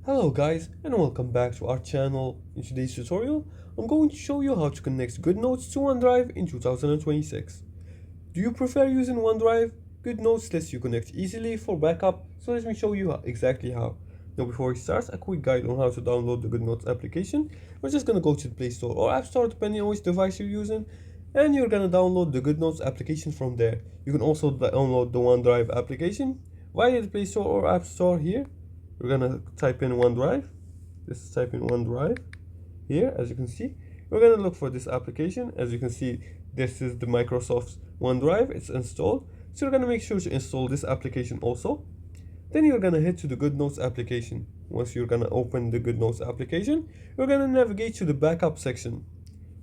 Hello guys and welcome back to our channel. In today's tutorial, I'm going to show you how to connect GoodNotes to OneDrive in 2026. Do you prefer using OneDrive? GoodNotes lets you connect easily for backup, so let me show you exactly how. Now before we start, a quick guide on how to download the GoodNotes application. We're just gonna go to the Play Store or App Store depending on which device you're using, and you're gonna download the GoodNotes application from there. You can also download the OneDrive application via the Play Store or App Store here. We're gonna type in OneDrive. Just type in OneDrive here. As you can see, we're gonna look for this application. As you can see, this is the Microsoft OneDrive. It's installed, so you're gonna make sure to install this application also. Then you're gonna head to the GoodNotes application. Once you're gonna open the GoodNotes application, you're gonna navigate to the backup section.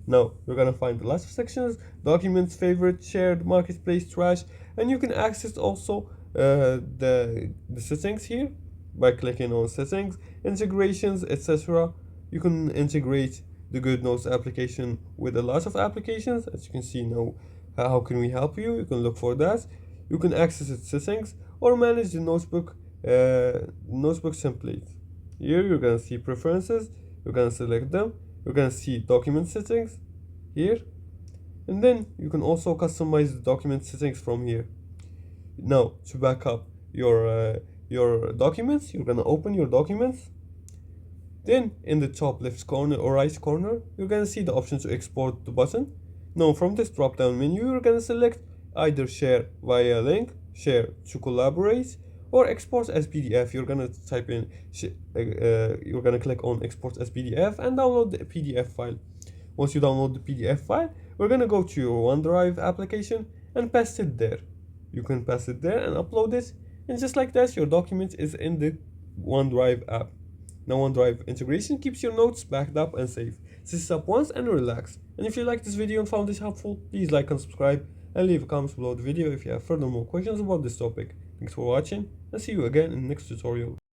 Now you're gonna find the last sections: documents, favorite, shared, marketplace, trash, and you can access also the settings here by clicking on settings, integrations, etc. You can integrate the GoodNotes application with a lot of applications. As you can see now, how can we help you? You can look for that. You can access its settings or manage the notebook template. Here you're gonna see preferences. You're gonna select them. You're gonna see document settings here, and then you can also customize the document settings from here. Now to back up your documents, you're gonna open your documents. Then in the top left corner or right corner, you're gonna see the option to export the button. Now from this drop down menu, you're gonna select either share via link, share to collaborate, or export as PDF. You're gonna type in, you're gonna click on export as PDF and download the PDF file. Once you download the PDF file, we're gonna go to your OneDrive application and paste it there. You can paste it there and upload it, and just like that, your document is in the OneDrive app. Now OneDrive integration keeps your notes backed up and safe. Set this up once and relax. And if you liked this video and found this helpful, please like and subscribe and leave a comment below the video if you have further more questions about this topic. Thanks for watching and see you again in the next tutorial.